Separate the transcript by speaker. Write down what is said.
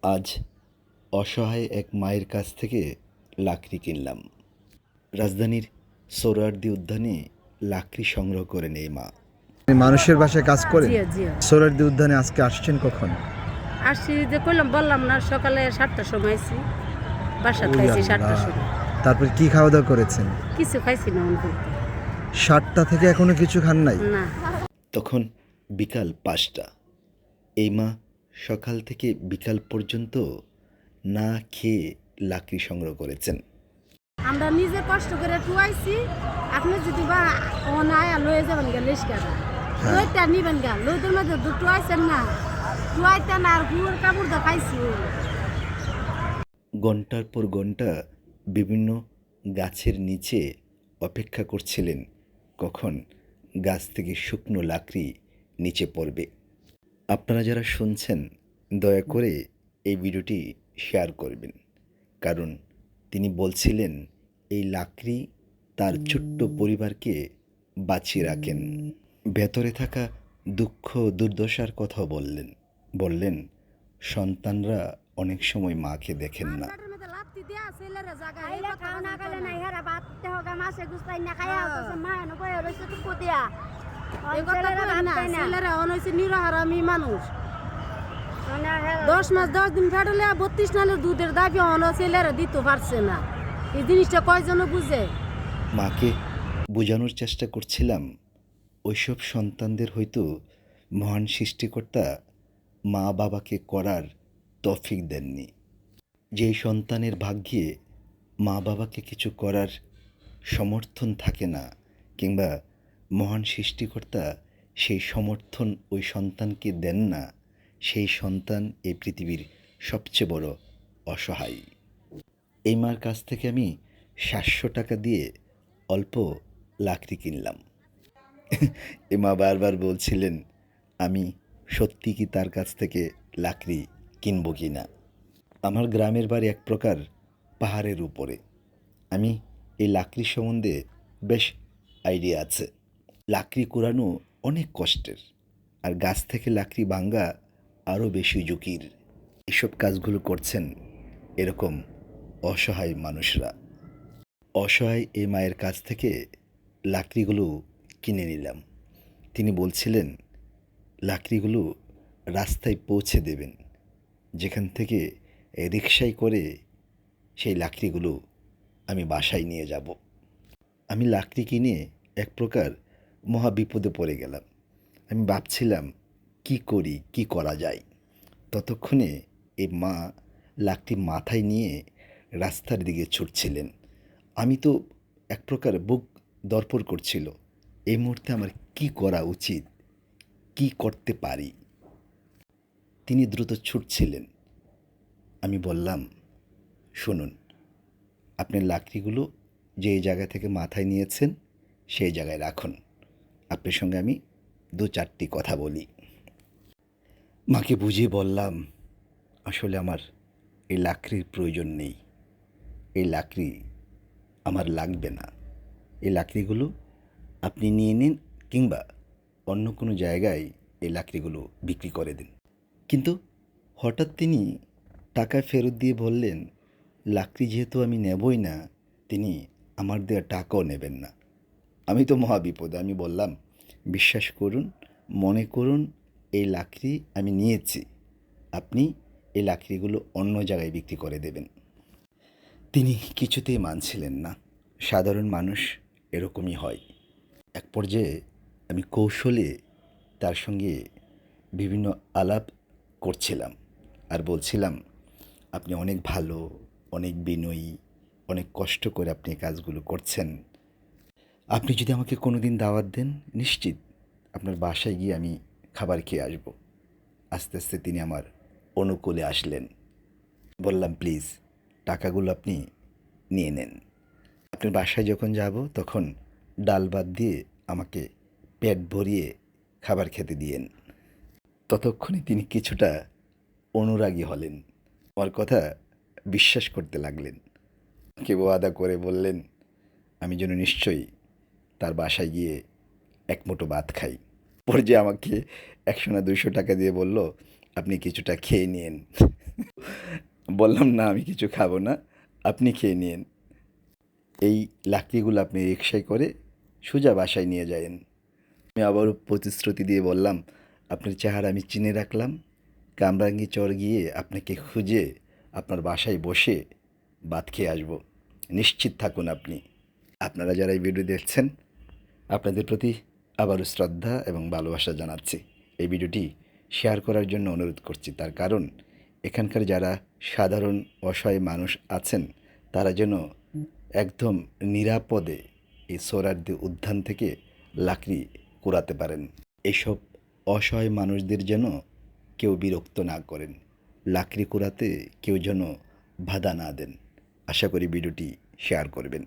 Speaker 1: আজ অসহায় এক মায়ের কাছ থেকে লাকড়ি কিনলাম। রাজধানীর সোহরাওয়ার্দী উদ্যানে লাকড়ি সংগ্রহ করেন এই মা।
Speaker 2: মানুষের বাসায় কাজ করেন?
Speaker 3: জি জি
Speaker 2: সোহরাওয়ার্দী উদ্যানে আজকে আসছেন কখন?
Speaker 3: আসছি যে বললাম না, সকালে 7টার সময় আসছি, বাসা
Speaker 2: ওই
Speaker 3: খাইছি
Speaker 2: আল্লাহ।
Speaker 3: 7টার সময়।
Speaker 2: তারপর কি খাওয়া দাওয়া করেছেন?
Speaker 3: কিছু খাইছি না অন করতে
Speaker 2: 7টা থেকে এখনো কিছু খান নাই?
Speaker 3: না।
Speaker 1: তখন বিকাল 5টা। এই মা সকাল থেকে বিকাল পর্যন্ত না খেয়ে লাকড়ি সংগ্রহ করেছেন।
Speaker 3: আমরা নিজে কষ্ট করে টুয়াইছি, আপনি যদি বা অনায় লয়ে যাবেন গা লিস্কার লইটা নিবেন গা, লইদের মধ্যে টুয়াইছেন না, টুয়াইতে না আর হুড় কাপড় দা খাইছি।
Speaker 1: ঘন্টার পর ঘন্টা বিভিন্ন গাছের নিচে অপেক্ষা করছিলেন কখন গাছ থেকে শুকনো লাকড়ি নিচে পড়বে। আপনারা যারা শুনছেন দয়া করে এই ভিডিওটি শেয়ার করবেন, কারণ তিনি বলছিলেন এই লাকড়ি তার ছোট্ট পরিবারকে বাঁচিয়ে রাখেন। ভেতরে থাকা দুঃখ দুর্দশার কথাও বললেন সন্তানরা অনেক সময় মাকে দেখেন না।
Speaker 3: মানুষ 10 মাস 10 দিন ফেটলে 32 নালের দুধের দাবি অন ছেলেরা দিতে পারছে না। এই জিনিসটা কয়জন বুঝে?
Speaker 1: মাকে বোঝানোর চেষ্টা করছিলাম ওইসব সন্তানদের হয়তো মহান সৃষ্টিকর্তা মা বাবাকে করার তৌফিক দেননি। যেই সন্তানের ভাগ্যে মা বাবাকে কিছু করার সমর্থন থাকে না, কিংবা মহান সৃষ্টিকর্তা সেই সমর্থন ওই সন্তানকে দেন না, সেই সন্তান এই পৃথিবীর সবচেয়ে বড় অসহায়। এই মার কাছ থেকে আমি 700 টাকা দিয়ে অল্প লাকড়ি কিনলাম। এ মা বারবার বলছিলেন আমি সত্যি কি তার কাছ থেকে লাকড়ি কিনব কি না। আমার গ্রামের বাড়ি এক প্রকার পাহাড়ের উপরে। আমি এই লাকড়ি সম্বন্ধে বেশ আইডিয়া আছে। লাকড়ি কুড়ানো অনেক কষ্টের, আর গাছ থেকে লাকড়ি ভাঙ্গা আরও বেশি ঝুঁকির। এসব কাজগুলো করছেন এরকম অসহায় মানুষরা। অসহায় এই মায়ের কাছ থেকে লাকড়িগুলো কিনে নিলাম। তিনি বলছিলেন লাকড়িগুলো রাস্তায় পৌঁছে দেবেন, যেখান থেকে রিকশায় করে সেই লাকড়িগুলো আমি বাসায় নিয়ে যাব। আমি লাকড়ি কিনে এক প্রকার মহা বিপদে পড়ে গেলাম। আমি ভাবছিলাম কি করি, কি করা যায়। ততক্ষণে এই মা লাকড়ি মাথায় নিয়ে রাস্তার দিকে ছুটছিলেন। আমি তো এক প্রকার বুক দরপড় করছিল, এই মুহূর্তে আমার কি করা উচিত, কি করতে পারি। তিনি দ্রুত ছুটছিলেন। আমি বললাম শুনুন, আপনি লাকড়িগুলো যে জায়গা থেকে মাথায় নিয়েছেন সেই জায়গায় রাখুন, আপনার সঙ্গে আমি 2-4টি কথা বলি। মাকে বুঝিয়ে বললাম আসলে আমার এই লাকড়ির প্রয়োজন নেই, এই লাকড়ি আমার লাগবে না, এই লাকড়িগুলো আপনি নিয়ে নিন, কিংবা অন্য কোনো জায়গায় এই লাকড়িগুলো বিক্রি করে দিন। কিন্তু হঠাৎ তিনি টাকা ফেরত দিয়ে বললেন লাকড়ি যেহেতু আমি নেবই না, তিনি আমার দেওয়া টাকাও নেবেন না। আমি তো মহা বিপদে। আমি বললাম বিশ্বাস করুন, মনে করুন এই লাকড়ি আমি নিয়েছি, আপনি এই লাকড়িগুলো অন্য জায়গায় বিক্রি করে দেবেন। তিনি কিছুতেই মানছিলেন না। সাধারণ মানুষ এরকমই হয়। এক পর্যায়ে আমি কৌশলে তার সঙ্গে বিভিন্ন আলাপ করছিলাম আর বলছিলাম আপনি অনেক ভালো, অনেক বিনয়ী, অনেক কষ্ট করে আপনি এই কাজগুলো করছেন। আপনি যদি আমাকে কোনো দিন দাওয়াত দেন, নিশ্চিত আপনার বাসায় গিয়ে আমি খাবার খেয়ে আসব। আস্তে আস্তে তিনি আমার অনুকূলে আসলেন। বললাম প্লিজ টাকাগুলো আপনি নিয়ে নেন। আপনার বাসায় যখন যাব তখন ডাল ভাত দিয়ে আমাকে পেট ভরিয়ে খাবার খেতে দিয়েন। ততক্ষণে তিনি কিছুটা অনুরাগী হলেন, আমার কথা বিশ্বাস করতে লাগলেন। আমাকে ওয়াদা করে বললেন আমি যেন নিশ্চয়ই তার বাসায় গিয়ে এক মুঠো ভাত খাই। পরে যে আমাকে 100 না 200 টাকা দিয়ে বলল আপনি কিছুটা খেয়ে নিন। বললাম না আমি কিছু খাবো না, আপনি খেয়ে নিন। এই লাকড়িগুলো আপনি রিকশায় করে সোজা বাসায় নিয়ে যায়েন। আমি আবারও প্রতিশ্রুতি দিয়ে বললাম, আপনার চেহারা আমি চিনে রাখলাম। কামরাঙ্গী চর গিয়ে আপনাকে খুঁজে আপনার বাসায় বসে ভাত খেয়ে আসবো। নিশ্চিত থাকুন আপনি। আপনারা যারা এই ভিডিও দেখছেন, আপনাদের প্রতি আবারও শ্রদ্ধা এবং ভালোবাসা জানাচ্ছি। এই ভিডিওটি শেয়ার করার জন্য অনুরোধ করছি, তার কারণ এখানকার যারা সাধারণ অসহায় মানুষ আছেন তারা যেন একদম নিরাপদে এই সোহরাওয়ার্দী উদ্যান থেকে লাকড়ি কুড়াতে পারেন। এইসব অসহায় মানুষদের যেন কেউ বিরক্ত না করেন, লাকড়ি কুড়াতে কেউ যেন বাধা না দেন। আশা করি ভিডিওটি শেয়ার করবেন।